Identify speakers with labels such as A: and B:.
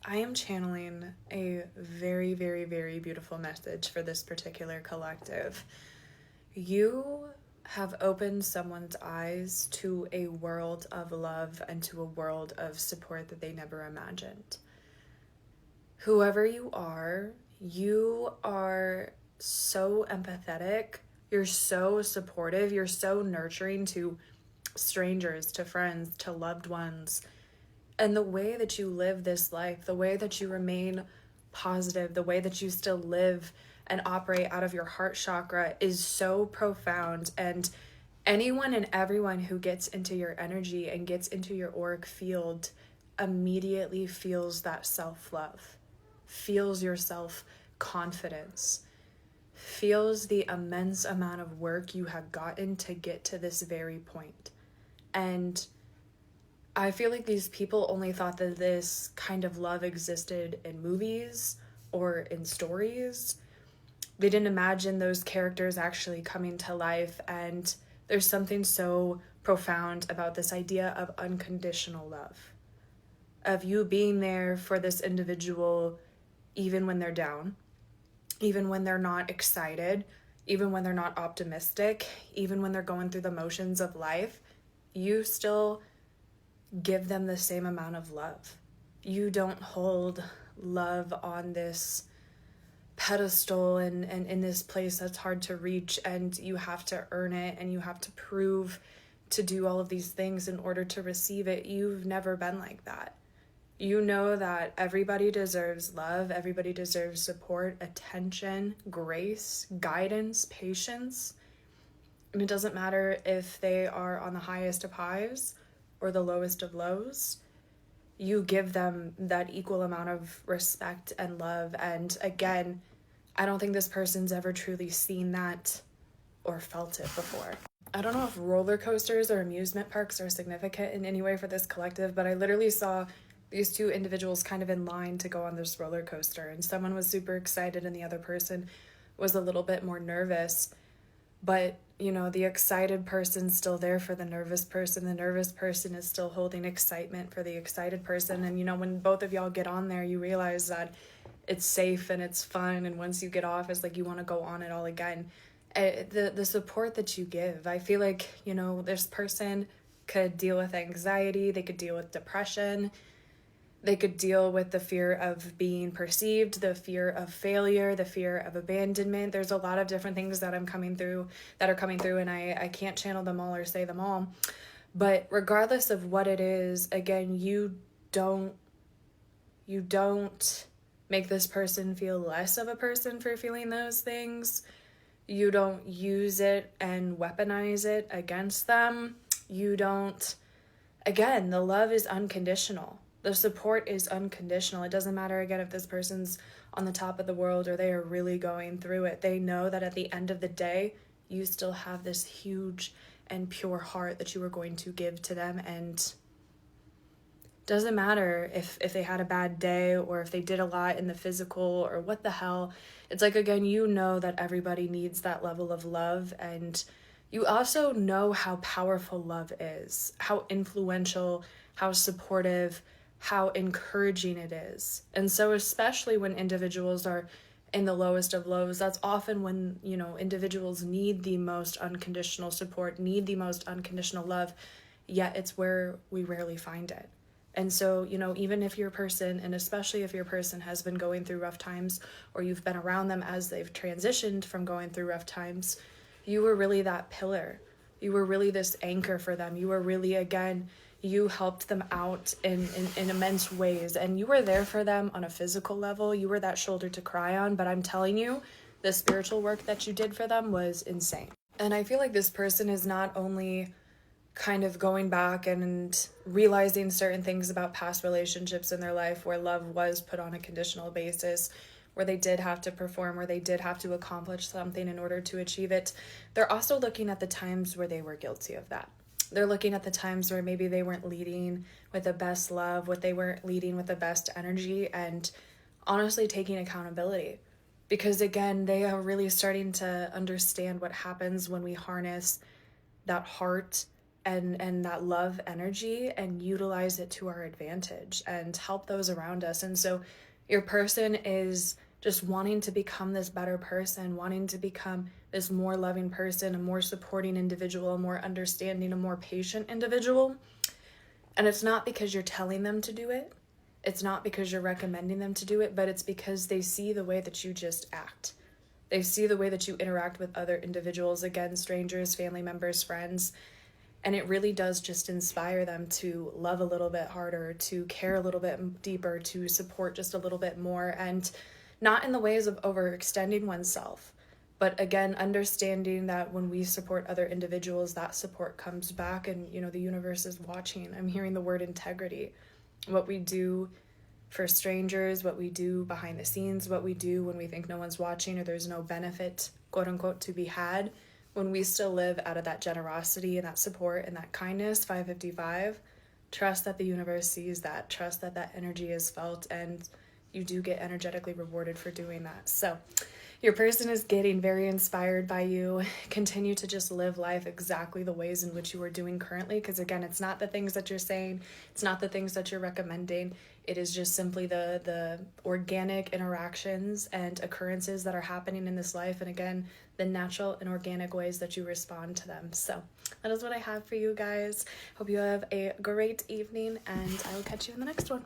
A: I am channeling a very, very, very beautiful message for this particular collective. You have opened someone's eyes to a world of love and to a world of support that they never imagined. Whoever you are so empathetic, you're so supportive, you're so nurturing to strangers, to friends, to loved ones. And the way that you live this life, the way that you remain positive, the way that you still live and operate out of your heart chakra is so profound. And anyone and everyone who gets into your energy and gets into your auric field immediately feels that self-love, feels your self-confidence, feels the immense amount of work you have gotten to get to this very point. And I feel like these people only thought that this kind of love existed in movies or in stories. They didn't imagine those characters actually coming to life. And there's something so profound about this idea of unconditional love, of you being there for this individual even when they're down, even when they're not excited, even when they're not optimistic, even when they're going through the motions of life. You still give them the same amount of love. You don't hold love on this pedestal and in this place that's hard to reach, and you have to earn it and you have to prove to do all of these things in order to receive it. You've never been like that. You know that everybody deserves love, everybody deserves support, attention, grace, guidance, patience. And it doesn't matter if they are on the highest of highs or the lowest of lows. You give them that equal amount of respect and love. And again, I don't think this person's ever truly seen that or felt it before. I don't know if roller coasters or amusement parks are significant in any way for this collective, but I literally saw these two individuals kind of in line to go on this roller coaster, and someone was super excited and the other person was a little bit more nervous. But, the excited person's still there for the nervous person. The nervous person is still holding excitement for the excited person. And, when both of y'all get on there, you realize that it's safe and it's fun. And once you get off, it's like you want to go on it all again. The support that you give, I feel like, this person could deal with anxiety. They could deal with depression. They could deal with the fear of being perceived, the fear of failure, the fear of abandonment. There's a lot of different things that are coming through, and I can't channel them all or say them all. But regardless of what it is, again, you don't make this person feel less of a person for feeling those things. You don't use it and weaponize it against them. Again, the love is unconditional. The support is unconditional. It doesn't matter, again, if this person's on the top of the world or they are really going through it. They know that at the end of the day, you still have this huge and pure heart that you are going to give to them. And it doesn't matter if they had a bad day or if they did a lot in the physical or what the hell. It's like, again, that everybody needs that level of love. And you also know how powerful love is, how influential, how supportive, how encouraging it is. And so especially when individuals are in the lowest of lows, that's often when, individuals need the most unconditional support, need the most unconditional love, yet it's where we rarely find it. And so, even if your person, and especially if your person has been going through rough times or you've been around them as they've transitioned from going through rough times, you were really that pillar. You were really this anchor for them. You were really, again, you helped them out in immense ways, and you were there for them on a physical level. You were that shoulder to cry on, but I'm telling you, the spiritual work that you did for them was insane. And I feel like this person is not only kind of going back and realizing certain things about past relationships in their life where love was put on a conditional basis, where they did have to perform, where they did have to accomplish something in order to achieve it. They're also looking at the times where they were guilty of that. They're looking at the times where maybe they weren't leading with the best love, what they weren't leading with the best energy, and honestly taking accountability. Because again, they are really starting to understand what happens when we harness that heart and that love energy and utilize it to our advantage and help those around us. And so your person is just wanting to become this better person, wanting to become this more loving person, a more supporting individual, a more understanding, a more patient individual. And it's not because you're telling them to do it. It's not because you're recommending them to do it, but it's because they see the way that you just act. They see the way that you interact with other individuals, again, strangers, family members, friends. And it really does just inspire them to love a little bit harder, to care a little bit deeper, to support just a little bit more, and not in the ways of overextending oneself, but again, understanding that when we support other individuals, that support comes back, and the universe is watching. I'm hearing the word integrity. What we do for strangers, what we do behind the scenes, what we do when we think no one's watching or there's no benefit, quote unquote, to be had, when we still live out of that generosity and that support and that kindness, 555, trust that the universe sees that, trust that that energy is felt, and you do get energetically rewarded for doing that. So your person is getting very inspired by you. Continue to just live life exactly the ways in which you are doing currently, because again, it's not the things that you're saying, it's not the things that you're recommending. It is just simply the organic interactions and occurrences that are happening in this life, and again, the natural and organic ways that you respond to them. So that is what I have for you guys. Hope you have a great evening, and I will catch you in the next one.